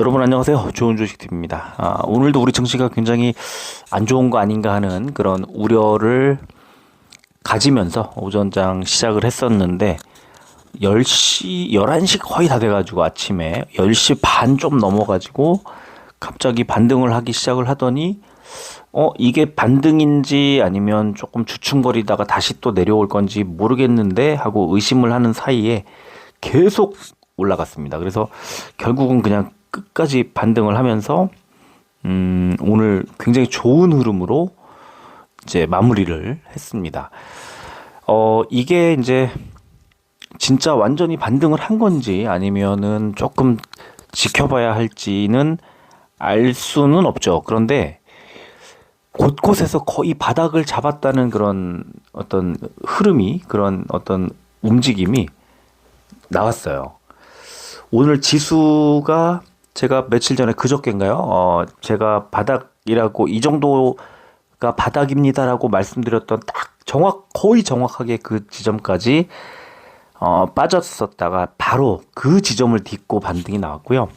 여러분 안녕하세요. 좋은 주식TV입니다. 오늘도 우리 증시가 굉장히 안 좋은 거 아닌가 하는 그런 우려를 가지면서 오전장 시작을 했었는데 10시, 11시 거의 다 돼가지고 아침에 10시 반 좀 넘어가지고 갑자기 반등을 하기 시작을 하더니 이게 반등인지 아니면 조금 주춤거리다가 다시 또 내려올 건지 모르겠는데 하고 의심을 하는 사이에 계속 올라갔습니다. 그래서 결국은 그냥 끝까지 반등을 하면서 오늘 굉장히 좋은 흐름으로 이제 마무리를 했습니다. 이게 이제 진짜 완전히 반등을 한 건지 아니면은 조금 지켜봐야 할지는 알 수는 없죠. 그런데 곳곳에서 거의 바닥을 잡았다는 그런 어떤 흐름이, 그런 어떤 움직임이 나왔어요. 오늘 지수가 제가 며칠 전에 그저께인가요? 제가 바닥이라고 이 정도가 바닥입니다라고 말씀드렸던 딱 거의 정확하게 그 지점까지 빠졌었다가 바로 그 지점을 딛고 반등이 나왔고요.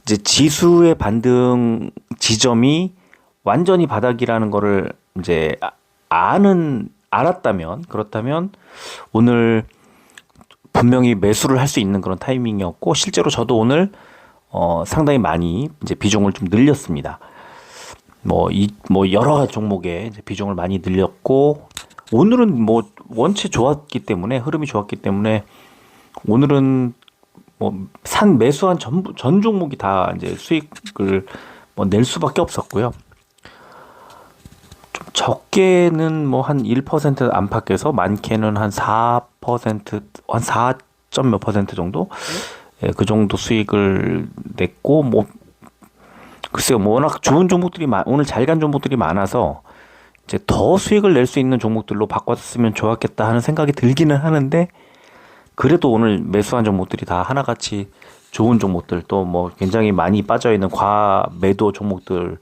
이제 지수의 반등 지점이 완전히 바닥이라는 거를 이제 그렇다면 오늘 분명히 매수를 할 수 있는 그런 타이밍이었고, 실제로 저도 오늘 상당히 많이 이제 비중을 좀 늘렸습니다. 여러 종목에 이제 비중을 많이 늘렸고, 오늘은 원체 좋았기 때문에, 흐름이 좋았기 때문에, 오늘은 매수한 전 종목이 다 이제 수익을 낼 수밖에 없었고요. 좀 적게는 한 1% 안팎에서 많게는 한 4%, 한 4점 몇 퍼센트 정도? 예, 그 정도 수익을 냈고, 글쎄요, 워낙 좋은 종목들이 오늘 잘 간 종목들이 많아서, 이제 더 수익을 낼 수 있는 종목들로 바꿨으면 좋았겠다 하는 생각이 들기는 하는데, 그래도 오늘 매수한 종목들이 다 하나같이 좋은 종목들, 또 굉장히 많이 빠져있는 과매도 종목들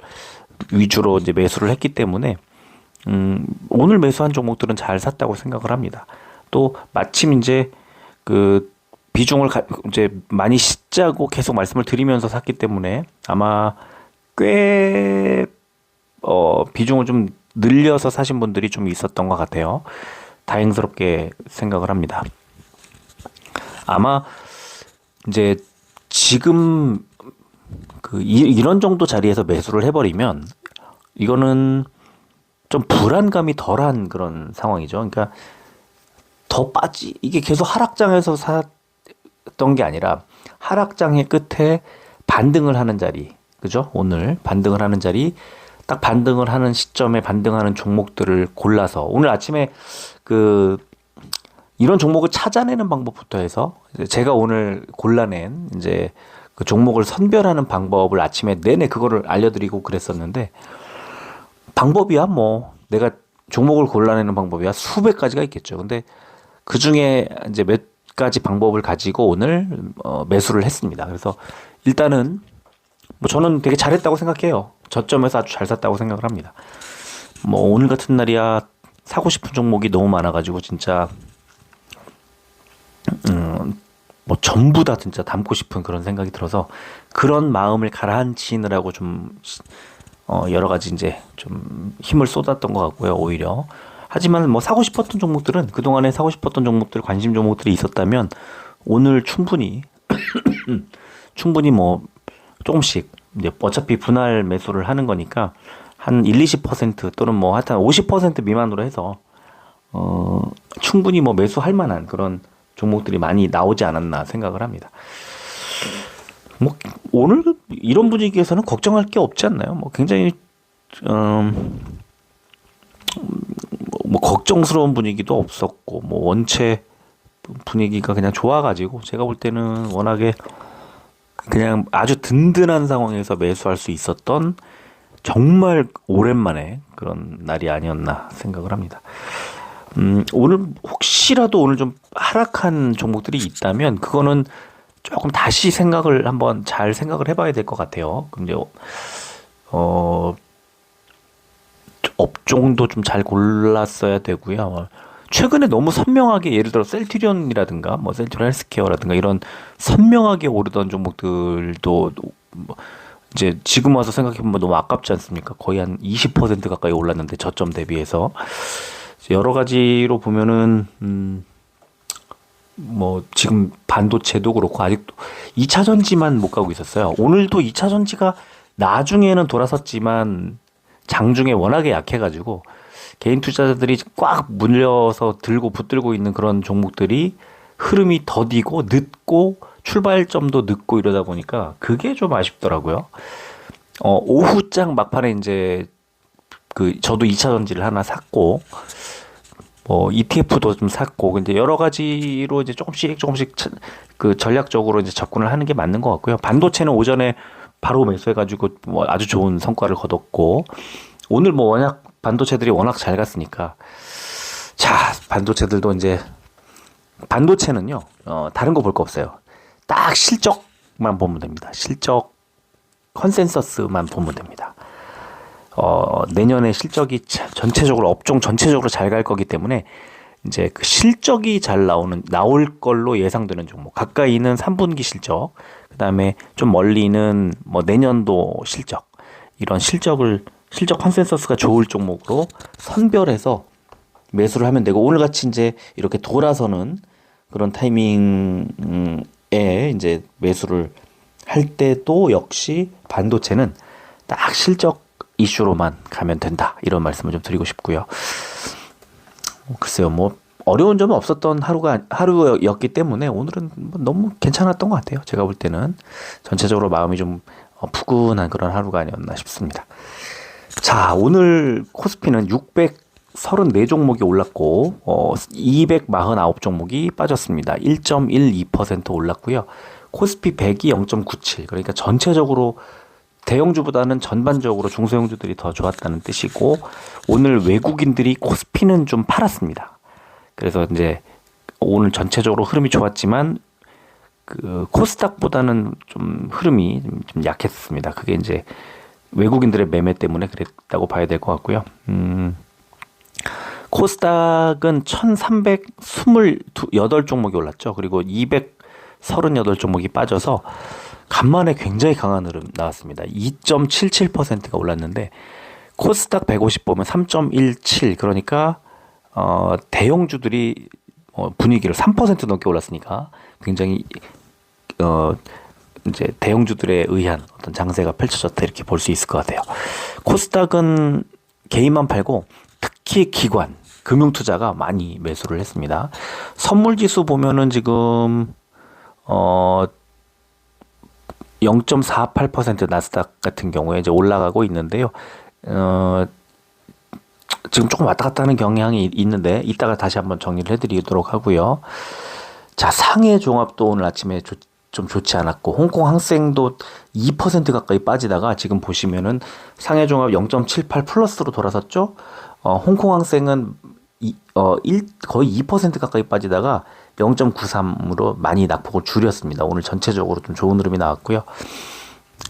위주로 이제 매수를 했기 때문에, 오늘 매수한 종목들은 잘 샀다고 생각을 합니다. 또 마침 이제 그 비중을 이제 많이 씻자고 계속 말씀을 드리면서 샀기 때문에 아마 꽤 비중을 좀 늘려서 사신 분들이 좀 있었던 것 같아요. 다행스럽게 생각을 합니다. 아마 이제 지금 이런 정도 자리에서 매수를 해버리면 이거는 좀 불안감이 덜한 그런 상황이죠. 그러니까 이게 계속 하락장에서 샀던 게 아니라 하락장의 끝에 반등을 하는 자리, 그죠? 오늘 반등을 하는 자리, 딱 반등을 하는 시점에 반등하는 종목들을 골라서 오늘 아침에 이런 종목을 찾아내는 방법부터 해서 제가 오늘 골라낸 이제 그 종목을 선별하는 방법을 아침에 내내 그거를 알려드리고 그랬었는데, 방법이야 내가 종목을 골라내는 방법이야 수백 가지가 있겠죠. 근데 그 중에 이제 몇 가지 방법을 가지고 오늘 매수를 했습니다. 그래서 일단은 저는 되게 잘했다고 생각해요. 저점에서 아주 잘 샀다고 생각을 합니다. 오늘 같은 날이야 사고 싶은 종목이 너무 많아가지고 진짜 전부 다 진짜 담고 싶은 그런 생각이 들어서 그런 마음을 가라앉히느라고 좀 여러 가지 이제 좀 힘을 쏟았던 것 같고요, 오히려. 하지만 사고 싶었던 종목들은, 그동안에 사고 싶었던 종목들, 관심 종목들이 있었다면 오늘 충분히 조금씩 이제 어차피 분할 매수를 하는 거니까 한 20% 또는 하여튼 50% 미만으로 해서 충분히 매수할 만한 그런 종목들이 많이 나오지 않았나 생각을 합니다. 오늘 이런 분위기에서는 걱정할 게 없지 않나요? 굉장히 걱정스러운 분위기도 없었고, 원체 분위기가 그냥 좋아가지고 제가 볼 때는 워낙에 그냥 아주 든든한 상황에서 매수할 수 있었던 정말 오랜만에 그런 날이 아니었나 생각을 합니다. 오늘 혹시라도 오늘 좀 하락한 종목들이 있다면 그거는 조금 다시 한번 잘 생각을 해봐야 될 것 같아요. 근데 업종도 좀 잘 골랐어야 되고요. 최근에 너무 선명하게, 예를 들어 셀트리온이라든가 셀트리온 헬스케어라든가 이런 선명하게 오르던 종목들도 뭐 이제 지금 와서 생각해보면 너무 아깝지 않습니까? 거의 한 20% 가까이 올랐는데 저점 대비해서 여러 가지로 보면은 뭐 지금 반도체도 그렇고 아직도 2차 전지만 못 가고 있었어요. 오늘도 2차 전지가 나중에는 돌아섰지만 장중에 워낙에 약해가지고 개인 투자자들이 꽉 물려서 들고 붙들고 있는 그런 종목들이 흐름이 더디고 늦고 출발점도 늦고 이러다 보니까 그게 좀 아쉽더라고요. 오후장 막판에 이제 저도 2차 전지를 하나 샀고 뭐 ETF도 좀 샀고 근데 여러 가지로 이제 조금씩 그 전략적으로 이제 접근을 하는 게 맞는 것 같고요. 반도체는 오전에 바로 매수해가지고 뭐 아주 좋은 성과를 거뒀고 오늘 뭐 워낙 반도체들이 워낙 잘 갔으니까 자 반도체들도 이제 반도체는요 다른 거 볼 거 없어요. 딱 실적만 보면 됩니다. 실적 컨센서스만 보면 됩니다. 내년에 실적이 전체적으로 업종 전체적으로 잘 갈 거기 때문에 이제 그 실적이 잘 나올 걸로 예상되는 종목 가까이는 3분기 실적 그다음에 좀 멀리는 뭐 내년도 실적 이런 실적 컨센서스가 좋을 종목으로 선별해서 매수를 하면 되고 오늘같이 이제 이렇게 돌아서는 그런 타이밍에 이제 매수를 할 때도 역시 반도체는 딱 실적 이슈로만 가면 된다 이런 말씀을 좀 드리고 싶고요. 글쎄요 뭐 어려운 점은 없었던 하루였기 때문에 오늘은 뭐 너무 괜찮았던 것 같아요. 제가 볼 때는 전체적으로 마음이 좀 푸근한 그런 하루가 아니었나 싶습니다. 자 오늘 코스피는 634종목이 올랐고 249종목이 빠졌습니다. 1.12% 올랐고요. 코스피 100이 0.97 그러니까 전체적으로 대형주보다는 전반적으로 중소형주들이 더 좋았다는 뜻이고 오늘 외국인들이 코스피는 좀 팔았습니다. 그래서 이제 오늘 전체적으로 흐름이 좋았지만 그 코스닥보다는 좀 흐름이 좀 약했습니다. 그게 이제 외국인들의 매매 때문에 그랬다고 봐야 될 것 같고요. 코스닥은 1328종목이 올랐죠. 그리고 238종목이 빠져서 간만에 굉장히 강한 흐름 나왔습니다. 2.77%가 올랐는데 코스닥 150 보면 3.17 그러니까 대형주들이 분위기를 3% 넘게 올랐으니까 굉장히 이제 대형주들에 의한 어떤 장세가 펼쳐졌다 이렇게 볼 수 있을 것 같아요. 코스닥은 개인만 팔고 특히 기관, 금융투자가 많이 매수를 했습니다. 선물지수 보면은 지금 0.48% 나스닥 같은 경우에 이제 올라가고 있는데요. 지금 조금 왔다 갔다 하는 경향이 있는데 이따가 다시 한번 정리를 해드리도록 하고요. 자 상해 종합도 오늘 아침에 좀 좋지 않았고 홍콩 항생도 2% 가까이 빠지다가 지금 보시면은 상해 종합 0.78 플러스로 돌아섰죠. 홍콩 항생은 거의 2% 가까이 빠지다가 0.93으로 많이 낙폭을 줄였습니다. 오늘 전체적으로 좀 좋은 흐름이 나왔고요.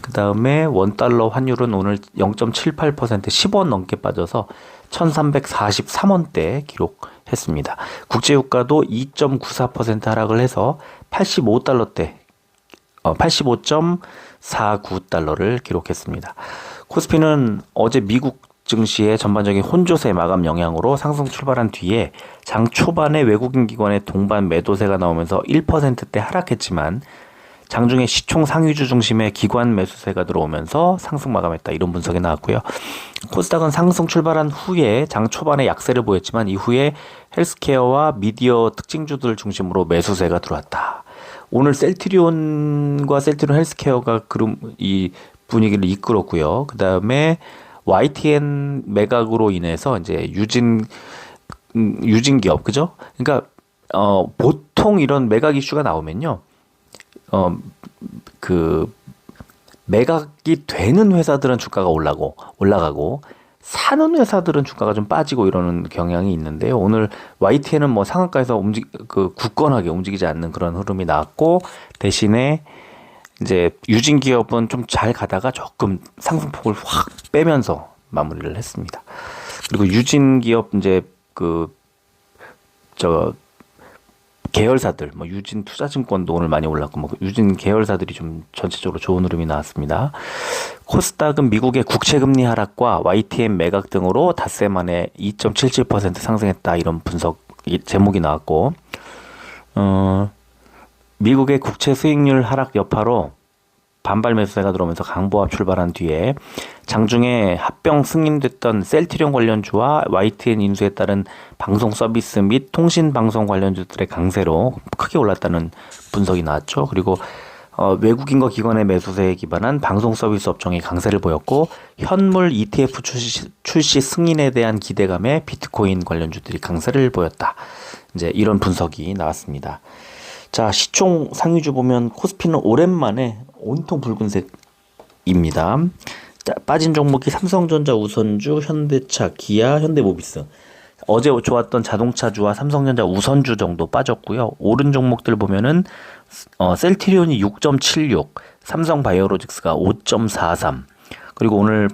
그 다음에 원달러 환율은 오늘 0.78% 10원 넘게 빠져서 1343원대 기록했습니다. 국제유가도 2.94% 하락을 해서 85달러대 85.49달러를 기록했습니다. 코스피는 어제 미국 증시의 전반적인 혼조세 마감 영향으로 상승 출발한 뒤에 장 초반에 외국인 기관의 동반 매도세가 나오면서 1%대 하락했지만 장중에 시총 상위주 중심의 기관 매수세가 들어오면서 상승 마감했다 이런 분석이 나왔고요. 코스닥은 상승 출발한 후에 장 초반에 약세를 보였지만 이후에 헬스케어와 미디어 특징주들 중심으로 매수세가 들어왔다. 오늘 셀트리온과 셀트리온 헬스케어가 이 분위기를 이끌었고요. 그 다음에 YTN 매각으로 인해서 이제 유진 기업 그죠? 그러니까 보통 이런 매각 이슈가 나오면요, 그 매각이 되는 회사들은 주가가 올라가고 사는 회사들은 주가가 좀 빠지고 이러는 경향이 있는데요. 오늘 YTN은 뭐 상한가에서 굳건하게 움직이지 않는 그런 흐름이 나왔고 대신에 이제 유진 기업은 좀 잘 가다가 조금 상승폭을 확 빼면서 마무리를 했습니다. 그리고 유진 기업 이제 계열사들, 유진 투자증권도 오늘 많이 올랐고, 유진 계열사들이 좀 전체적으로 좋은 흐름이 나왔습니다. 코스닥은 미국의 국채금리 하락과 YTN 매각 등으로 닷새 만에 2.77% 상승했다. 이런 분석 제목이 나왔고, 미국의 국채 수익률 하락 여파로 반발 매수세가 들어오면서 강보합 출발한 뒤에 장중에 합병 승인됐던 셀트리온 관련주와 YTN 인수에 따른 방송 서비스 및 통신 방송 관련주들의 강세로 크게 올랐다는 분석이 나왔죠. 그리고 외국인과 기관의 매수세에 기반한 방송 서비스 업종이 강세를 보였고, 현물 ETF 출시 승인에 대한 기대감에 비트코인 관련주들이 강세를 보였다. 이제 이런 분석이 나왔습니다. 자, 시총 상위주 보면 코스피는 오랜만에 온통 붉은색입니다. 자, 빠진 종목이 삼성전자, 우선주, 현대차, 기아, 현대모비스. 어제 좋았던 자동차주와 삼성전자, 우선주 정도 빠졌고요. 오른 종목들 보면은 셀트리온이 6.76, 삼성바이오로직스가 5.43, 그리고 오늘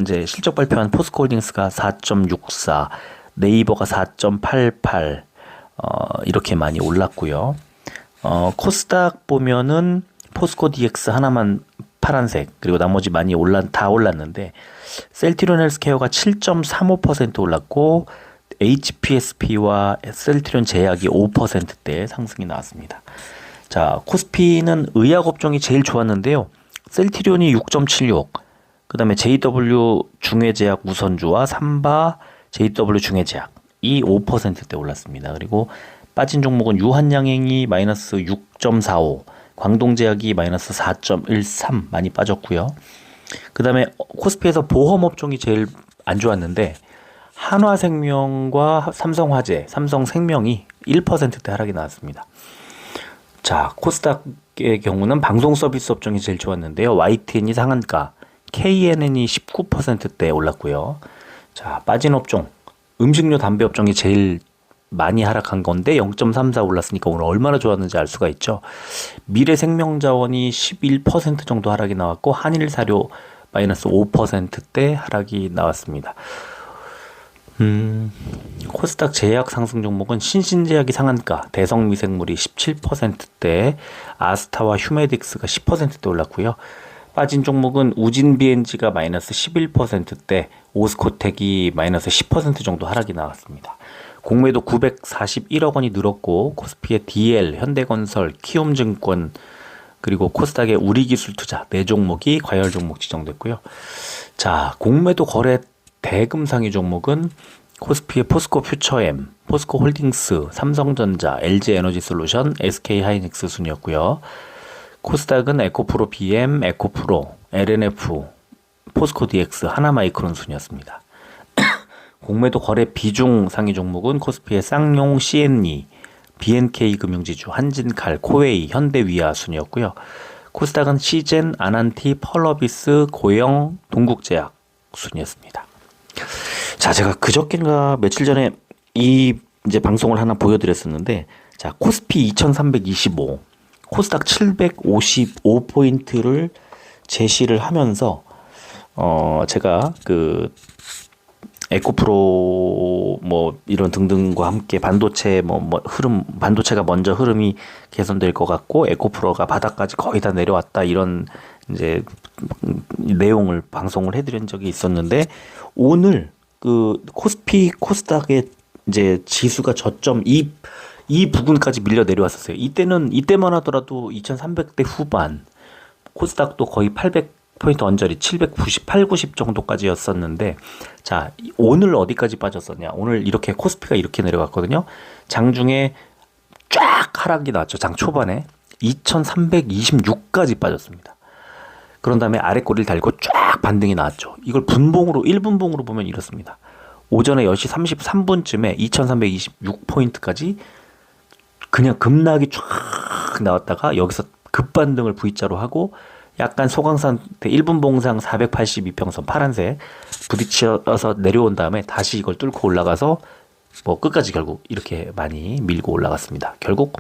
이제 실적 발표한 포스코홀딩스가 4.64, 네이버가 4.88, 이렇게 많이 올랐고요. 코스닥 보면은 포스코 DX 하나만 파란색, 그리고 나머지 많이 다 올랐는데, 셀트리온 헬스케어가 7.35% 올랐고, HPSP와 셀트리온 제약이 5%대 상승이 나왔습니다. 자, 코스피는 의약업종이 제일 좋았는데요. 셀트리온이 6.76, 그 다음에 JW 중해제약 우선주와 삼바 JW 중해제약이 5%대 올랐습니다. 그리고 빠진 종목은 유한양행이 마이너스 6.45, 광동제약이 마이너스 4.13 많이 빠졌고요. 그 다음에 코스피에서 보험업종이 제일 안 좋았는데, 한화생명과 삼성화재, 삼성생명이 1%대 하락이 나왔습니다. 자, 코스닥의 경우는 방송 서비스 업종이 제일 좋았는데요. YTN이 상한가, KNN이 19%대 올랐고요. 자, 빠진 업종, 음식료 담배 업종이 제일 많이 하락한 건데 0.34 올랐으니까 오늘 얼마나 좋았는지 알 수가 있죠. 미래생명자원이 11% 정도 하락이 나왔고, 한일사료 마이너스 5%대 하락이 나왔습니다. 코스닥 제약 상승 종목은 신신제약이 상한가, 대성미생물이 17%대, 아스타와 휴메딕스가 10%대 올랐고요. 빠진 종목은 우진비엔지가 마이너스 11%대, 오스코텍이 마이너스 10% 정도 하락이 나왔습니다. 공매도 941억 원이 늘었고, 코스피의 DL, 현대건설, 키움증권, 그리고 코스닥의 우리기술투자 4종목이 과열 종목 지정됐고요. 자, 공매도 거래 대금 상위 종목은 코스피의 포스코 퓨처엠, 포스코 홀딩스, 삼성전자, LG에너지솔루션, SK하이닉스 순이었고요. 코스닥은 에코프로 BM, 에코프로, LNF, 포스코 DX, 하나마이크론 순이었습니다. 공매도 거래 비중 상위 종목은 코스피의 쌍용 CNE, BNK 금융지주, 한진칼, 코웨이, 현대위아 순이었고요. 코스닥은 시젠, 아난티, 펄러비스, 고영, 동국제약 순이었습니다. 자, 제가 그저께인가 며칠 전에 이제 방송을 하나 보여드렸었는데, 자, 코스피 2325, 코스닥 755포인트를 제시를 하면서, 제가 에코프로 이런 등등과 함께 반도체 반도체가 먼저 흐름이 개선될 것 같고, 에코프로가 바닥까지 거의 다 내려왔다, 이런 이제 내용을 방송을 해드린 적이 있었는데, 오늘 코스닥의 이제 지수가 저점 이 부분까지 밀려 내려왔었어요. 이때만 하더라도 2300대 후반, 코스닥도 거의 800포인트 언저리 798, 90 정도까지였었는데, 자, 오늘 어디까지 빠졌었냐? 오늘 이렇게 코스피가 이렇게 내려갔거든요. 장중에 쫙 하락이 나왔죠. 장 초반에 2326까지 빠졌습니다. 그런 다음에 아래 꼬리를 달고 쫙 반등이 나왔죠. 이걸 1분봉으로 보면 이렇습니다. 오전에 10시 33분쯤에 2326포인트까지 그냥 급락이 쫙 나왔다가 여기서 급반등을 V자로 하고, 약간 소강상태 1분봉상 482평선 파란색 부딪혀서 내려온 다음에 다시 이걸 뚫고 올라가서 끝까지 결국 이렇게 많이 밀고 올라갔습니다. 결국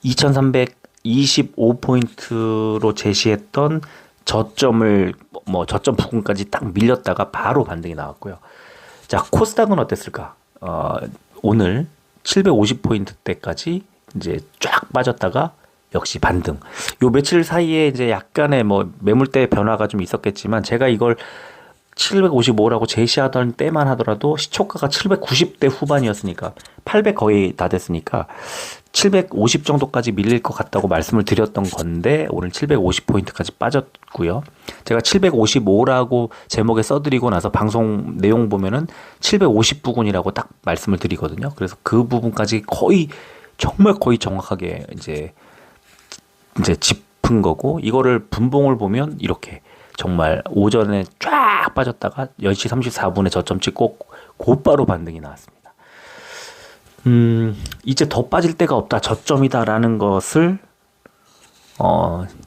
2325포인트로 제시했던 저점을 저점 부근까지 딱 밀렸다가 바로 반등이 나왔고요. 자, 코스닥은 어땠을까? 오늘 750포인트대까지 이제 쫙 빠졌다가 역시 반등. 요 며칠 사이에 이제 약간의 뭐 매물대 변화가 좀 있었겠지만 제가 이걸 755라고 제시하던 때만 하더라도 시초가가 790대 후반이었으니까 800 거의 다 됐으니까 750 정도까지 밀릴 것 같다고 말씀을 드렸던 건데 오늘 750포인트까지 빠졌고요. 제가 755라고 제목에 써드리고 나서 방송 내용 보면은 750 부근이라고 딱 말씀을 드리거든요. 그래서 그 부분까지 거의 정말 거의 정확하게 이제 짚은 거고, 이거를 분봉을 보면 이렇게 정말 오전에 쫙 빠졌다가 10시 34분에 저점 찍고 곧바로 반등이 나왔습니다. 이제 더 빠질 데가 없다, 저점이다라는 것을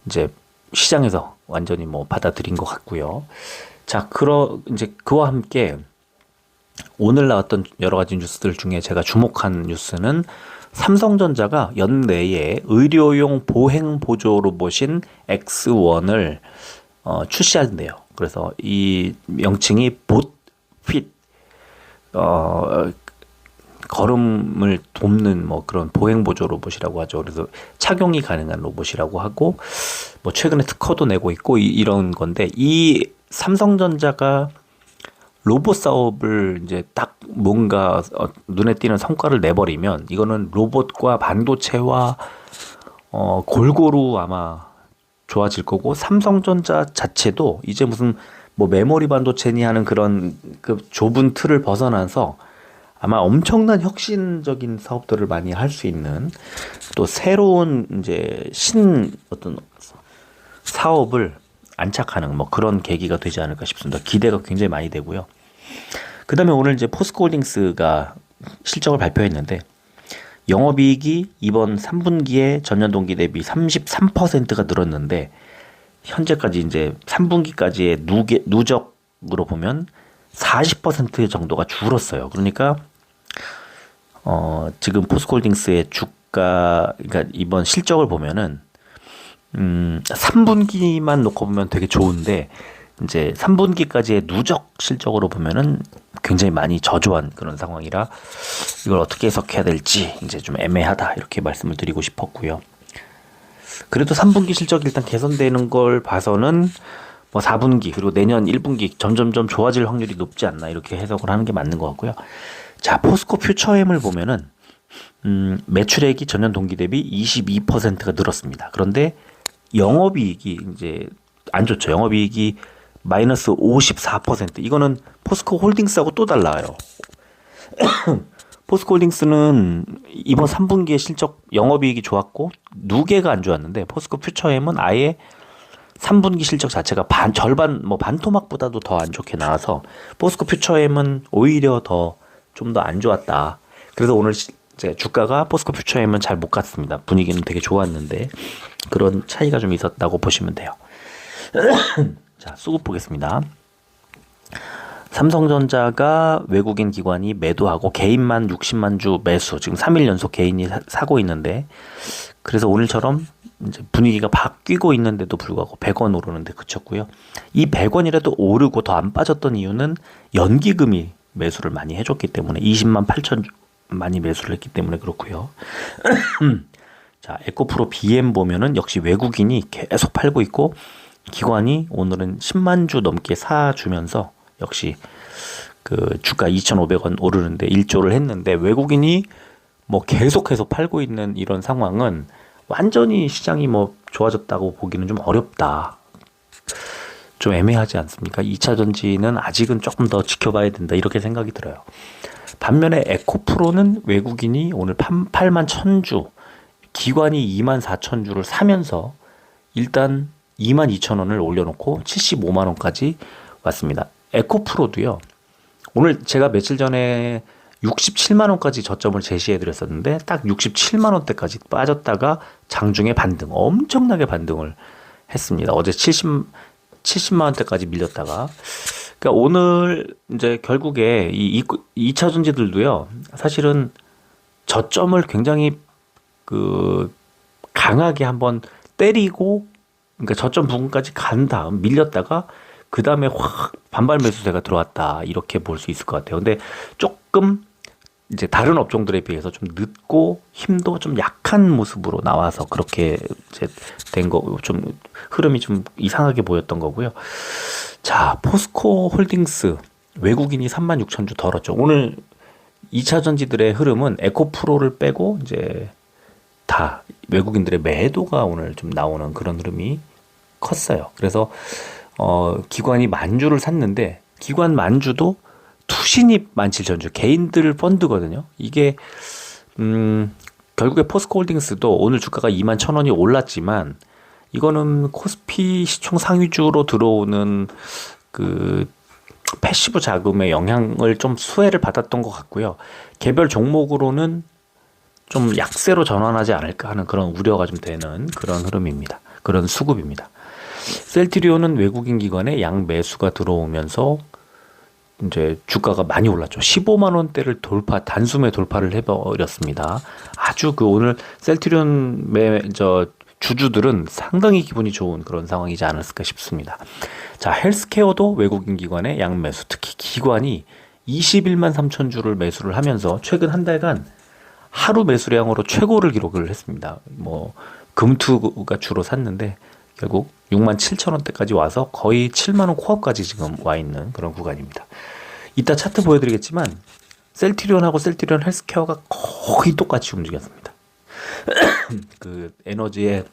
이제 시장에서 완전히 뭐 받아들인 것 같고요. 자, 이제 그와 함께 오늘 나왔던 여러 가지 뉴스들 중에 제가 주목한 뉴스는 삼성전자가 연내에 의료용 보행 보조 로봇인 X1을 출시한대요. 그래서 이 명칭이 봇핏, 걸음을 돕는 뭐 그런 보행 보조 로봇이라고 하죠. 그래서 착용이 가능한 로봇이라고 하고, 뭐 최근에 특허도 내고 있고 이런 건데, 이 삼성전자가 로봇 사업을 이제 딱 뭔가 눈에 띄는 성과를 내버리면 이거는 로봇과 반도체와 골고루 아마 좋아질 거고, 삼성전자 자체도 이제 무슨 뭐 메모리 반도체니 하는 그런 그 좁은 틀을 벗어나서 아마 엄청난 혁신적인 사업들을 많이 할 수 있는, 또 새로운 이제 어떤 사업을 안착하는 뭐 그런 계기가 되지 않을까 싶습니다. 기대가 굉장히 많이 되고요. 그 다음에 오늘 이제 포스코홀딩스가 실적을 발표했는데, 영업이익이 이번 3분기에 전년 동기 대비 33%가 늘었는데, 현재까지 이제 3분기까지의 누적으로 보면 40% 정도가 줄었어요. 그러니까 지금 포스코홀딩스의 주가, 그러니까 이번 실적을 보면은 3분기만 놓고 보면 되게 좋은데, 이제 3분기까지의 누적 실적으로 보면은 굉장히 많이 저조한 그런 상황이라 이걸 어떻게 해석해야 될지 이제 좀 애매하다, 이렇게 말씀을 드리고 싶었고요. 그래도 3분기 실적이 일단 개선되는 걸 봐서는 뭐 4분기 그리고 내년 1분기 점점점 좋아질 확률이 높지 않나, 이렇게 해석을 하는 게 맞는 것 같고요. 자, 포스코 퓨처엠을 보면은 매출액이 전년 동기 대비 22%가 늘었습니다. 그런데 영업이익이 이제 안 좋죠. 영업이익이 마이너스 54%. 이거는 포스코 홀딩스하고 또 달라요. 포스코 홀딩스는 이번 3분기에 실적 영업이익이 좋았고 누계가 안 좋았는데, 포스코 퓨처엠은 아예 3분기 실적 자체가 절반, 뭐 반토막보다도 더 안 좋게 나와서 포스코 퓨처엠은 오히려 좀 더 안 좋았다. 그래서 오늘 이제 주가가 포스코 퓨처엠은 잘 못 갔습니다. 분위기는 되게 좋았는데 그런 차이가 좀 있었다고 보시면 돼요. 자, 수급 보겠습니다. 삼성전자가 외국인 기관이 매도하고 개인만 60만 주 매수, 지금 3일 연속 개인이 사고 있는데, 그래서 오늘처럼 이제 분위기가 바뀌고 있는데도 불구하고 100원 오르는데 그쳤고요. 이 100원이라도 오르고 더 안 빠졌던 이유는 연기금이 매수를 많이 해줬기 때문에, 20만 8천 주 많이 매수를 했기 때문에 그렇고요. 자, 에코프로 BM 보면은 역시 외국인이 계속 팔고 있고, 기관이 오늘은 10만 주 넘게 사주면서 역시 그 주가 2,500원 오르는데 1조를 했는데, 외국인이 뭐 계속해서 팔고 있는 이런 상황은 완전히 시장이 뭐 좋아졌다고 보기는 좀 어렵다. 좀 애매하지 않습니까? 2차 전지는 아직은 조금 더 지켜봐야 된다, 이렇게 생각이 들어요. 반면에 에코프로는 외국인이 오늘 8만 1,000주, 기관이 2만 4천 주를 사면서 일단 2만 2천 원을 올려놓고 75만 원까지 왔습니다. 에코프로도요, 오늘 제가 며칠 전에 67만 원까지 저점을 제시해 드렸었는데 딱 67만 원대까지 빠졌다가 장중에 반등, 엄청나게 반등을 했습니다. 어제 70만 원대까지 밀렸다가, 그러니까 오늘 이제 결국에 이 2차 전지들도요, 사실은 저점을 굉장히 강하게 한번 때리고, 그러니까 저점 부근까지 간 다음 밀렸다가 그 다음에 확 반발 매수세가 들어왔다, 이렇게 볼 수 있을 것 같아요. 근데 조금 이제 다른 업종들에 비해서 좀 늦고 힘도 좀 약한 모습으로 나와서 그렇게 이제 된 거, 좀 흐름이 좀 이상하게 보였던 거고요. 자, 포스코 홀딩스 외국인이 36,000주 덜었죠. 오늘 2차 전지들의 흐름은 에코프로를 빼고 이제 다 외국인들의 매도가 오늘 좀 나오는 그런 흐름이 컸어요. 그래서 기관이 만주를 샀는데 기관 만주도 투신입 17,000주 개인들 펀드거든요. 이게 결국에 포스코홀딩스도 오늘 주가가 21,000원이 올랐지만 이거는 코스피 시총 상위주로 들어오는 그 패시브 자금의 영향을 좀 수혜를 받았던 것 같고요. 개별 종목으로는 좀 약세로 전환하지 않을까 하는 그런 우려가 좀 되는 그런 흐름입니다. 그런 수급입니다. 셀트리온은 외국인 기관의 양 매수가 들어오면서 이제 주가가 많이 올랐죠. 15만 원대를 단숨에 돌파를 해버렸습니다. 아주 그 오늘 셀트리온 주주들은 상당히 기분이 좋은 그런 상황이지 않았을까 싶습니다. 자, 헬스케어도 외국인 기관의 양 매수, 특히 기관이 21만 3천 주를 매수를 하면서 최근 한 달간 하루 매수량으로 최고를 기록을 했습니다. 뭐 금투가 주로 샀는데 결국 6만 7천 원대까지 와서 거의 7만 원 코앞까지 지금 와 있는 그런 구간입니다. 이따 차트 보여드리겠지만 셀트리온하고 셀트리온 헬스케어가 거의 똑같이 움직였습니다. 그 에너지의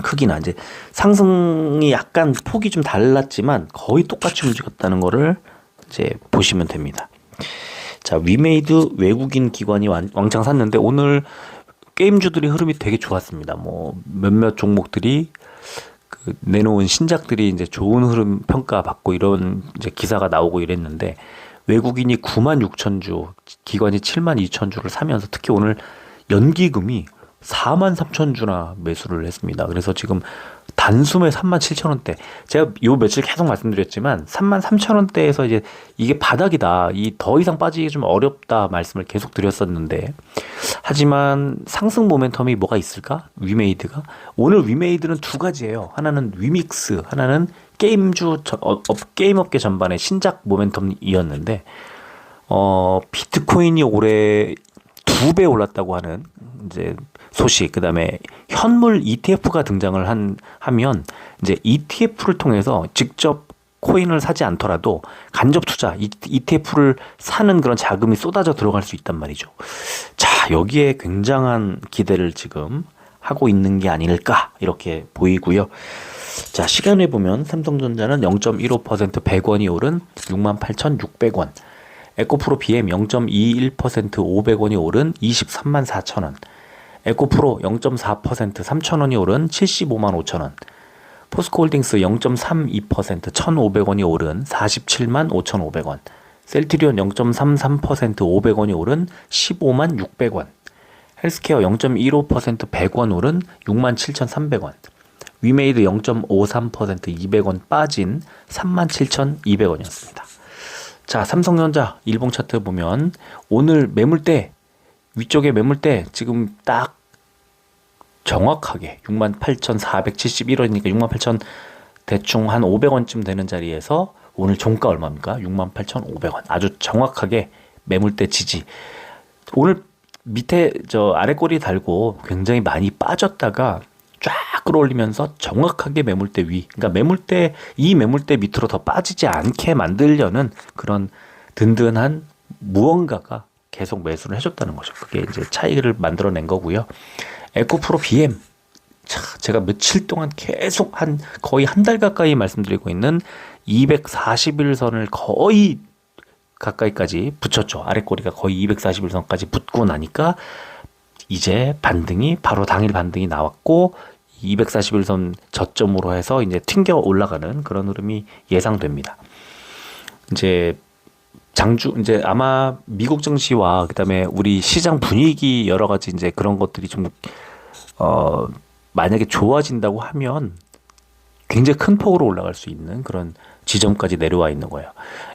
크기나 이제 상승이 약간 폭이 좀 달랐지만 거의 똑같이 움직였다는 거를 이제 보시면 됩니다. 자, 위메이드 외국인 기관이 왕창 샀는데 오늘 게임주들의 흐름이 되게 좋았습니다. 뭐 몇몇 종목들이 내놓은 신작들이 이제 좋은 흐름 평가받고 이런 이제 기사가 나오고 이랬는데 외국인이 96,000주, 기관이 72,000주를 사면서 특히 오늘 연기금이 43,000주나 매수를 했습니다. 그래서 지금 단숨에 37,000원대. 제가 요 며칠 계속 말씀드렸지만 33,000원대에서 이제 이게 바닥이다. 이 더 이상 빠지기 좀 어렵다 말씀을 계속 드렸었는데 하지만 상승 모멘텀이 뭐가 있을까? 위메이드가 오늘 위메이드는 두 가지예요. 하나는 위믹스, 하나는 게임 업계 전반의 신작 모멘텀이었는데 비트코인이 올해 2배 올랐다고 하는 이제 소식, 그 다음에 현물 ETF가 등장을 하면 이제 ETF를 통해서 직접 코인을 사지 않더라도 간접 투자, ETF를 사는 그런 자금이 쏟아져 들어갈 수 있단 말이죠. 자, 여기에 굉장한 기대를 지금 하고 있는 게 아닐까 이렇게 보이고요. 자, 시간을 보면 삼성전자는 0.15% 100원이 오른 68,600원, 에코프로 BM 0.21% 500원이 오른 23만 4천원, 에코프로 0.4% 3천원이 오른 75만 5천원, 포스코홀딩스 0.32% 1,500원이 오른 47만 5,500원, 셀트리온 0.33% 500원이 오른 15만 600원, 헬스케어 0.15% 100원 오른 6만 7,300원, 위메이드 0.53% 200원 빠진 3만 7,200원이었습니다. 자, 삼성전자 일봉 차트 보면 오늘 매물대 위쪽에 매물대 지금 딱 정확하게 68,471원이니까 68,000 대충 한 500원쯤 되는 자리에서 오늘 종가 얼마입니까? 68,500원. 아주 정확하게 매물대 지지. 오늘 밑에 아래 꼬리 달고 굉장히 많이 빠졌다가 쫙 끌어올리면서 정확하게 매물대 위, 그러니까 이 매물대 밑으로 더 빠지지 않게 만들려는 그런 든든한 무언가가 계속 매수를 해줬다는 거죠. 그게 이제 차이를 만들어낸 거고요. 에코프로 BM, 제가 며칠 동안 계속 거의 한 달 가까이 말씀드리고 있는 241선을 거의 가까이까지 붙였죠. 아래 꼬리가 거의 241선까지 붙고 나니까 이제 바로 당일 반등이 나왔고 241선 저점으로 해서 이제 튕겨 올라가는 그런 흐름이 예상됩니다. 이제 아마 미국 증시와 그다음에 우리 시장 분위기 여러 가지 이제 그런 것들이 좀 만약에 좋아진다고 하면 굉장히 큰 폭으로 올라갈 수 있는 그런 지점까지 내려와 있는 거예요.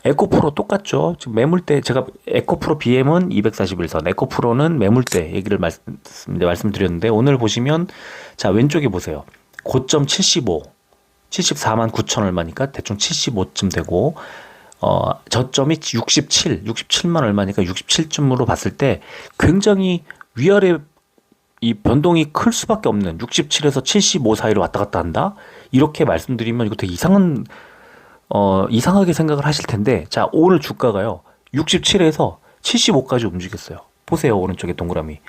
에코프로 똑같죠. 지금 매물대 제가 에코프로 BM은 241선, 에코프로는 매물대 얘기를 말씀드렸는데 오늘 보시면 자, 왼쪽에 보세요. 고점 74만 9천 얼마니까 대충 75쯤 되고 저점이 67만 얼마니까 67쯤으로 봤을 때 굉장히 위아래 이 변동이 클 수밖에 없는 67에서 75 사이로 왔다 갔다 한다? 이렇게 말씀드리면 이거 되게 이상하게 생각을 하실 텐데, 자, 오늘 주가가요, 67에서 75까지 움직였어요. 보세요, 오른쪽에 동그라미.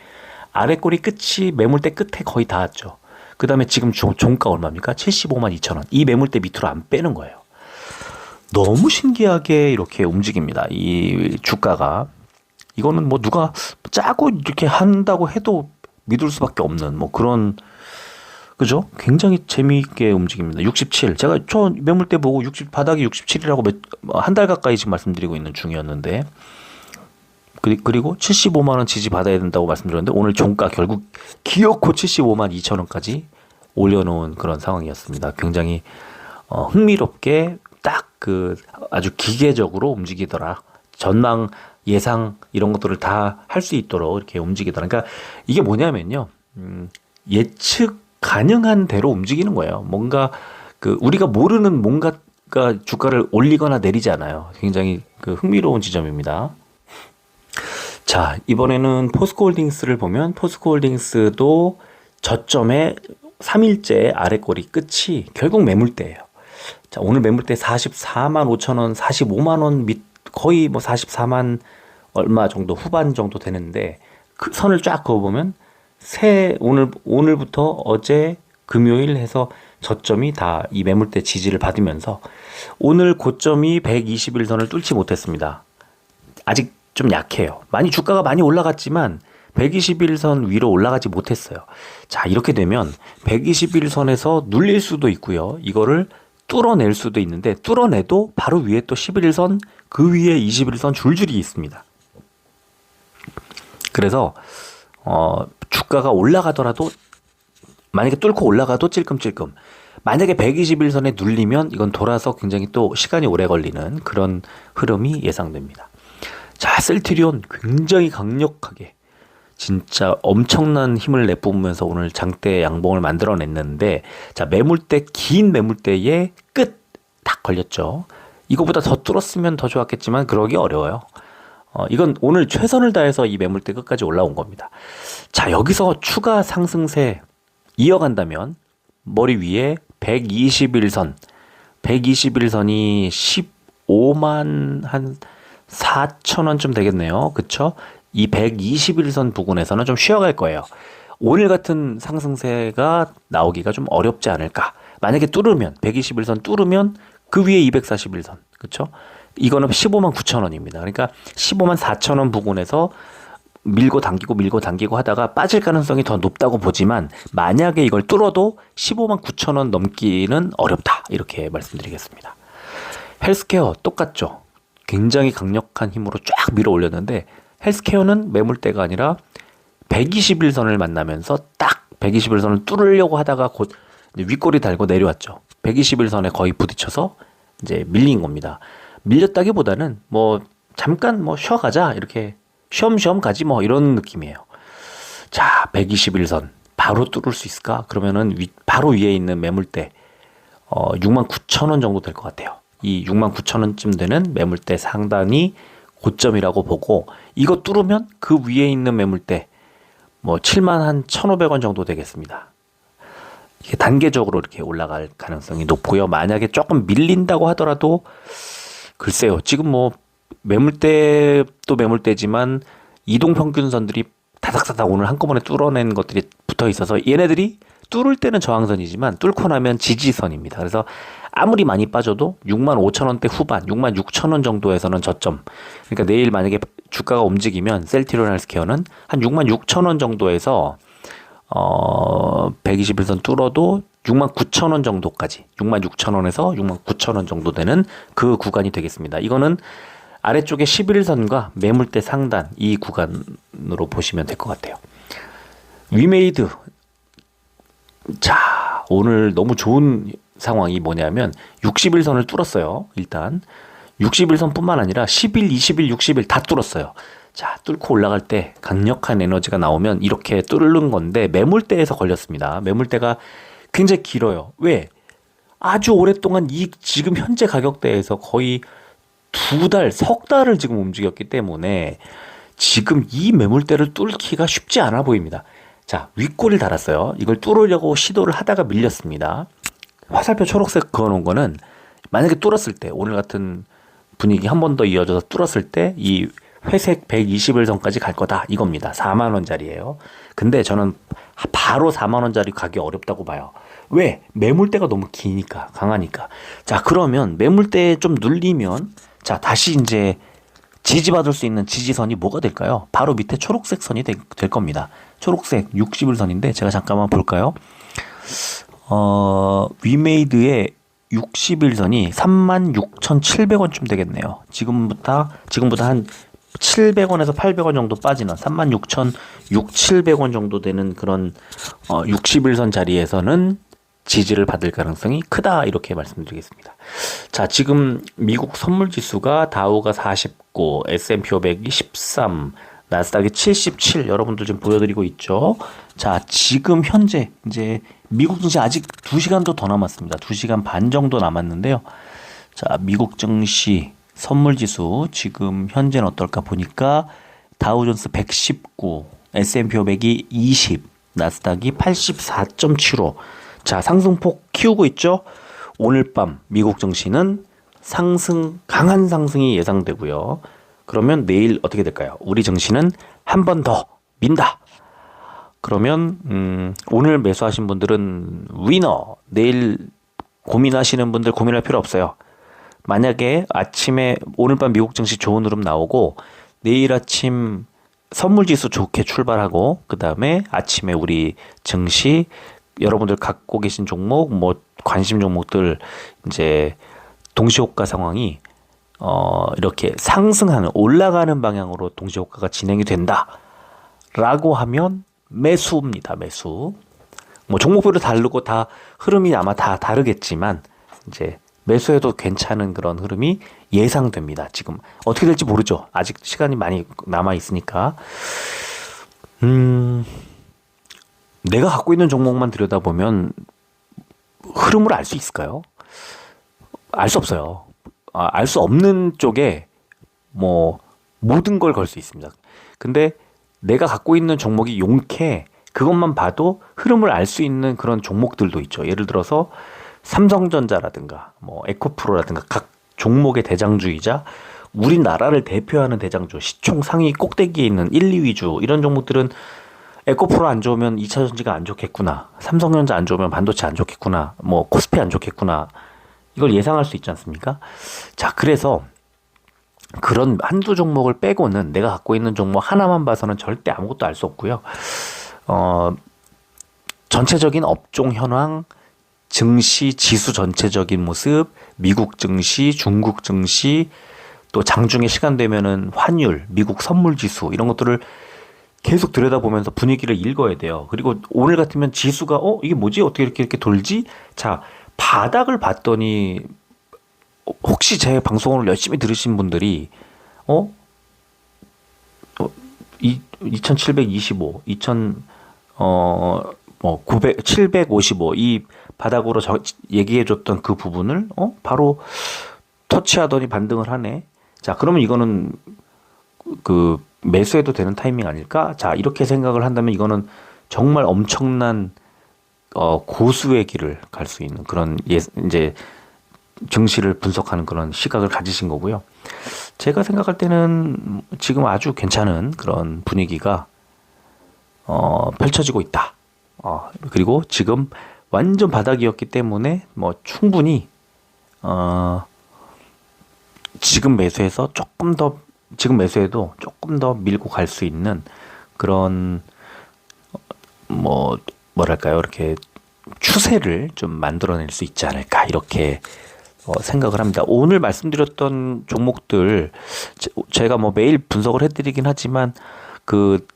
아래 꼬리 끝이 매물대 끝에 거의 닿았죠. 그 다음에 지금 종가 얼마입니까? 75만 2천 원. 이 매물대 밑으로 안 빼는 거예요. 너무 신기하게 이렇게 움직입니다. 이 주가가. 이거는 뭐 누가 짜고 이렇게 한다고 해도 믿을 수밖에 없는 뭐 그런, 그죠? 굉장히 재미있게 움직입니다. 67. 제가 저 매물대 보고 바닥이 67이라고 한 달 가까이 지금 말씀드리고 있는 중이었는데, 그리고 75만 원 지지 받아야 된다고 말씀드렸는데, 오늘 종가 결국 기어코 75만 2천 원까지 올려놓은 그런 상황이었습니다. 굉장히 흥미롭게 딱 그 아주 기계적으로 움직이더라. 전망, 예상 이런 것들을 다 할 수 있도록 이렇게 움직이더라. 그러니까 이게 뭐냐면요, 예측 가능한 대로 움직이는 거예요. 뭔가 그 우리가 모르는 뭔가가 주가를 올리거나 내리지 않아요. 굉장히 그 흥미로운 지점입니다. 자, 이번에는 포스코홀딩스를 보면 포스코홀딩스도 저점에 3일째 아래 꼬리 끝이 결국 매물대예요. 자, 오늘 매물대 44만 5천 원, 45만 원 거의 뭐 44만 얼마 정도 후반 정도 되는데, 그 선을 쫙 그어보면 오늘부터 어제 금요일 해서 저점이 다 이 매물대 지지를 받으면서 오늘 고점이 121선을 뚫지 못했습니다. 아직 좀 약해요. 주가가 많이 올라갔지만 121선 위로 올라가지 못했어요. 자, 이렇게 되면 121선에서 눌릴 수도 있고요. 이거를 뚫어낼 수도 있는데, 뚫어내도 바로 위에 또 11선, 그 위에 21선 줄줄이 있습니다. 그래서 주가가 올라가더라도, 만약에 뚫고 올라가도 찔끔찔끔, 만약에 121선에 눌리면 이건 돌아서 굉장히 또 시간이 오래 걸리는 그런 흐름이 예상됩니다. 자, 셀트리온 굉장히 강력하게 진짜 엄청난 힘을 내뿜으면서 오늘 장대 양봉을 만들어냈는데, 자, 긴 매물대에 끝 딱 걸렸죠. 이거보다 더 뚫었으면 더 좋았겠지만 그러기 어려워요. 이건 오늘 최선을 다해서 이 매물대 끝까지 올라온 겁니다. 자, 여기서 추가 상승세 이어간다면 머리 위에 121선, 121선이 15만 한 4천 원쯤 되겠네요. 그쵸? 이 121선 부근에서는 좀 쉬어갈 거예요. 오늘 같은 상승세가 나오기가 좀 어렵지 않을까. 만약에 121선 뚫으면 그 위에 241선. 그쵸? 이거는 15만 9천 원입니다. 그러니까 15만 4천 원 부근에서 밀고 당기고 하다가 빠질 가능성이 더 높다고 보지만, 만약에 이걸 뚫어도 15만 9천 원 넘기는 어렵다. 이렇게 말씀드리겠습니다. 헬스케어 똑같죠? 굉장히 강력한 힘으로 쫙 밀어 올렸는데, 헬스케어는 매물대가 아니라 121선을 만나면서 딱 121선을 뚫으려고 하다가 곧 윗꼬리 달고 내려왔죠. 121선에 거의 부딪혀서 이제 밀린 겁니다. 밀렸다기보다는 뭐 잠깐 뭐 쉬어가자, 이렇게 쉬엄쉬엄 가지 뭐 이런 느낌이에요. 자, 121선 바로 뚫을 수 있을까? 그러면은 바로 위에 있는 매물대 6만 9천 원 정도 될 것 같아요. 이 6만 9천 원쯤 되는 매물대 상단이 고점이라고 보고, 이거 뚫으면 그 위에 있는 매물대 뭐 7만 한 1,500원 정도 되겠습니다. 이게 단계적으로 이렇게 올라갈 가능성이 높고요. 만약에 조금 밀린다고 하더라도 글쎄요. 지금 뭐 매물대도 매물대지만 이동평균선들이 다닥다닥 오늘 한꺼번에 뚫어낸 것들이 붙어 있어서, 얘네들이 뚫을 때는 저항선이지만 뚫고 나면 지지선입니다. 그래서 아무리 많이 빠져도 6만 5천 원대 후반, 6만 6천 원 정도에서는 저점. 그러니까 내일 만약에 주가가 움직이면 셀트리온 헬스케어는 한 6만 6천 원 정도에서 121선 뚫어도 6만 9천 원 정도까지, 6만 6천 원에서 6만 9천 원 정도 되는 그 구간이 되겠습니다. 이거는 아래쪽에 11선과 매물대 상단 이 구간으로 보시면 될 것 같아요. 위메이드. 자, 오늘 너무 좋은 상황이 뭐냐면 61선을 뚫었어요. 일단 61선 뿐만 아니라 11, 21, 60일 다 뚫었어요. 자, 뚫고 올라갈 때 강력한 에너지가 나오면 이렇게 뚫는 건데, 매물대에서 걸렸습니다. 매물대가 굉장히 길어요. 왜? 아주 오랫동안 지금 현재 가격대에서 거의 두 달, 석 달을 지금 움직였기 때문에 지금 이 매물대를 뚫기가 쉽지 않아 보입니다. 자, 윗골을 달았어요. 이걸 뚫으려고 시도를 하다가 밀렸습니다. 화살표 초록색 그어놓은 거는 만약에 뚫었을 때, 오늘 같은 분위기 한 번 더 이어져서 뚫었을 때 이 회색 121선까지 갈 거다 이겁니다. 4만 원짜리예요. 근데 저는 바로 4만 원짜리 가기 어렵다고 봐요. 왜? 매물대가 너무 기니까, 강하니까. 자, 그러면 매물대 좀 눌리면, 자, 다시 이제 지지받을 수 있는 지지선이 뭐가 될까요? 바로 밑에 초록색 선이 될 겁니다. 초록색 60일선인데 제가 잠깐만 볼까요? 위메이드의 60일선이 36,700원쯤 되겠네요. 지금부터 한 700원에서 800원 정도 빠지는 36,700원 정도 되는 그런 60일선 자리에서는 지지를 받을 가능성이 크다 이렇게 말씀드리겠습니다. 자, 지금 미국 선물지수가 다우가 49, S&P 500이 13, 나스닥이 77 여러분들 지금 보여드리고 있죠. 자, 지금 현재 이제 미국 증시 아직 2시간도 더 남았습니다. 2시간 반 정도 남았는데요. 자, 미국 증시 선물지수 지금 현재는 어떨까 보니까 다우존스 119, S&P 500이 20, 나스닥이 84.75. 자, 상승폭 키우고 있죠. 오늘 밤 미국 증시는 강한 상승이 예상되고요. 그러면 내일 어떻게 될까요? 우리 증시는 한 번 더 민다. 그러면 오늘 매수하신 분들은 위너, 내일 고민하시는 분들 고민할 필요 없어요. 만약에 아침에 오늘 밤 미국 증시 좋은 흐름 나오고 내일 아침 선물지수 좋게 출발하고 그 다음에 아침에 우리 증시 여러분들 갖고 계신 종목 뭐 관심 종목들 이제 동시호가 상황이 이렇게 상승하는 올라가는 방향으로 동시호가가 진행이 된다라고 하면 매수입니다. 매수. 뭐 종목별로 다르고 다 흐름이 아마 다 다르겠지만 이제 매수해도 괜찮은 그런 흐름이 예상됩니다. 지금 어떻게 될지 모르죠. 아직 시간이 많이 남아 있으니까. 내가 갖고 있는 종목만 들여다보면 흐름을 알 수 있을까요? 알 수 없어요. 알 수 없는 쪽에 뭐 모든 걸 걸 수 있습니다. 근데 내가 갖고 있는 종목이 용케 그것만 봐도 흐름을 알 수 있는 그런 종목들도 있죠. 예를 들어서 삼성전자라든가 뭐 에코프로라든가 각 종목의 대장주이자 우리나라를 대표하는 대장주 시총 상위 꼭대기에 있는 1, 2위주 이런 종목들은 에코프로 안 좋으면 2차전지가 안 좋겠구나, 삼성전자 안 좋으면 반도체 안 좋겠구나, 뭐 코스피 안 좋겠구나, 이걸 예상할 수 있지 않습니까? 자, 그래서 그런 한두 종목을 빼고는 내가 갖고 있는 종목 하나만 봐서는 절대 아무것도 알 수 없고요. 전체적인 업종 현황, 증시 지수 전체적인 모습, 미국 증시, 중국 증시, 또 장중에 시간 되면은 환율, 미국 선물 지수 이런 것들을 계속 들여다보면서 분위기를 읽어야 돼요. 그리고 오늘 같으면 지수가 이게 뭐지? 어떻게 이렇게 돌지? 자, 바닥을 봤더니 혹시 제 방송을 열심히 들으신 분들이 2725, 755 이 바닥으로 얘기해줬던 그 부분을 바로 터치하더니 반등을 하네. 자, 그러면 이거는 그 매수해도 되는 타이밍 아닐까? 자, 이렇게 생각을 한다면 이거는 정말 엄청난 고수의 길을 갈 수 있는 그런 이제 증시를 분석하는 그런 시각을 가지신 거고요. 제가 생각할 때는 지금 아주 괜찮은 그런 분위기가 펼쳐지고 있다. 그리고 지금 완전 바닥이었기 때문에 뭐 충분히 지금 매수해서 지금 매수해도 조금 더 밀고 갈 수 있는 그런 뭐랄까요, 이렇게 추세를 좀 만들어낼 수 있지 않을까 이렇게 생각을 합니다. 오늘 말씀드렸던 종목들 제가 뭐 매일 분석을 해드리긴 하지만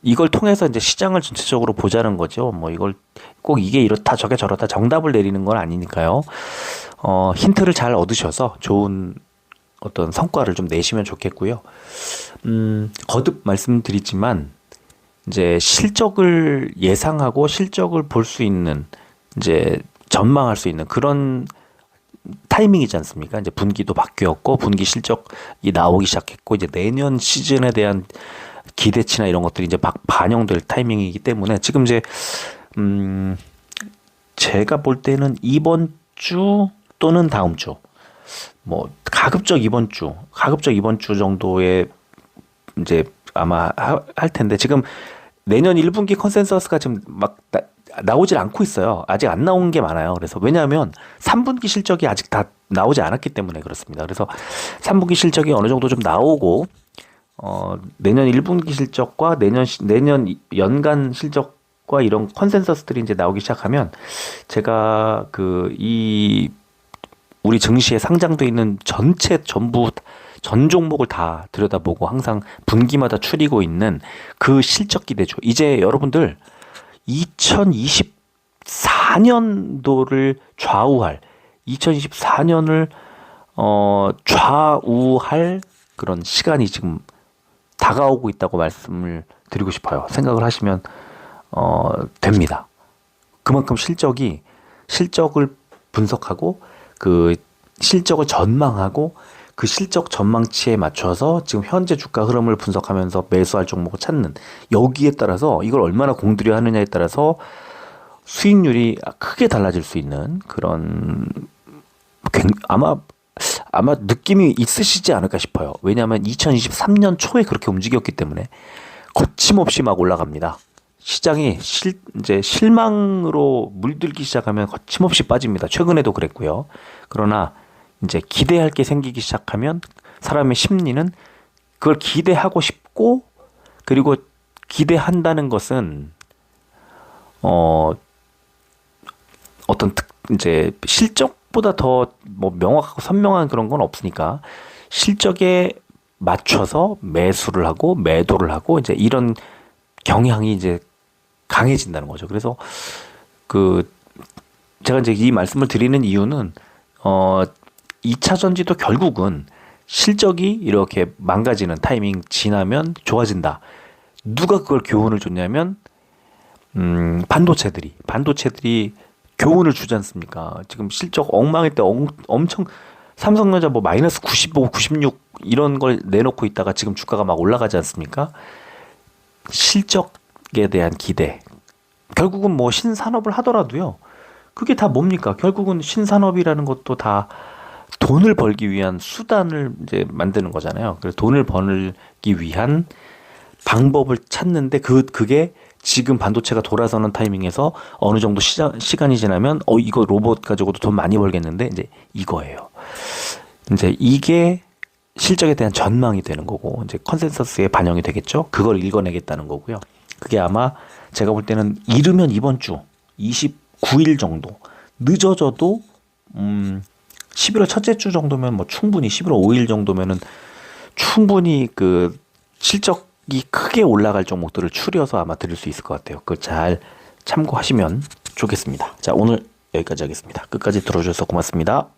이걸 통해서 이제 시장을 전체적으로 보자는 거죠. 뭐 이걸 꼭 이게 이렇다 저게 저렇다 정답을 내리는 건 아니니까요. 힌트를 잘 얻으셔서 좋은 어떤 성과를 좀 내시면 좋겠고요. 거듭 말씀드리지만 이제 실적을 예상하고 실적을 볼 수 있는 이제 전망할 수 있는 그런 타이밍이지 않습니까? 이제 분기도 바뀌었고 분기 실적이 나오기 시작했고 이제 내년 시즌에 대한 기대치나 이런 것들이 이제 막 반영될 타이밍이기 때문에 지금 이제 제가 볼 때는 이번 주 또는 다음 주 뭐 가급적 이번 주 정도에 이제 아마 할 텐데 지금 내년 1분기 컨센서스가 지금 막 나오질 않고 있어요. 아직 안 나온 게 많아요. 그래서 왜냐하면 3분기 실적이 아직 다 나오지 않았기 때문에 그렇습니다. 그래서 3분기 실적이 어느 정도 좀 나오고 내년 1분기 실적과 내년 연간 실적과 이런 컨센서스들이 이제 나오기 시작하면 제가 이 우리 증시에 상장돼 있는 전부 전 종목을 다 들여다보고 항상 분기마다 추리고 있는 그 실적 기대죠. 이제 여러분들 2024년도를 좌우할 2024년을 좌우할 그런 시간이 지금 다가오고 있다고 말씀을 드리고 싶어요. 생각을 하시면 됩니다. 그만큼 실적을 분석하고 그 실적을 전망하고 그 실적 전망치에 맞춰서 지금 현재 주가 흐름을 분석하면서 매수할 종목을 찾는 여기에 따라서 이걸 얼마나 공들여 하느냐에 따라서 수익률이 크게 달라질 수 있는 그런 아마 느낌이 있으시지 않을까 싶어요. 왜냐하면 2023년 초에 그렇게 움직였기 때문에 거침없이 막 올라갑니다. 시장이 이제 실망으로 물들기 시작하면 거침없이 빠집니다. 최근에도 그랬고요. 그러나 이제 기대할 게 생기기 시작하면 사람의 심리는 그걸 기대하고 싶고 그리고 기대한다는 것은 어떤 이제 실적보다 더 뭐 명확하고 선명한 그런 건 없으니까 실적에 맞춰서 매수를 하고 매도를 하고 이제 이런 경향이 이제 강해진다는 거죠. 그래서 제가 이제 이 말씀을 드리는 이유는 2차 전지도 결국은 실적이 이렇게 망가지는 타이밍 지나면 좋아진다. 누가 그걸 교훈을 줬냐면 반도체들이 교훈을 주지 않습니까? 지금 실적 엉망일 때 엄청 삼성전자 뭐 마이너스 95, 96 이런 걸 내놓고 있다가 지금 주가가 막 올라가지 않습니까? 실적에 대한 기대. 결국은 뭐 신산업을 하더라도요. 그게 다 뭡니까? 결국은 신산업이라는 것도 다 돈을 벌기 위한 수단을 이제 만드는 거잖아요. 그래서 돈을 벌기 위한 방법을 찾는데 그게 지금 반도체가 돌아서는 타이밍에서 어느 정도 시간이 지나면 이거 로봇 가지고도 돈 많이 벌겠는데 이제 이거예요. 이제 이게 실적에 대한 전망이 되는 거고 이제 컨센서스에 반영이 되겠죠. 그걸 읽어내겠다는 거고요. 그게 아마 제가 볼 때는 이르면 이번 주 29일 정도 늦어져도 11월 첫째 주 정도면 뭐 충분히 11월 5일 정도면은 충분히 그 실적이 크게 올라갈 종목들을 추려서 아마 드릴 수 있을 것 같아요. 그걸 잘 참고하시면 좋겠습니다. 자, 오늘 여기까지 하겠습니다. 끝까지 들어주셔서 고맙습니다.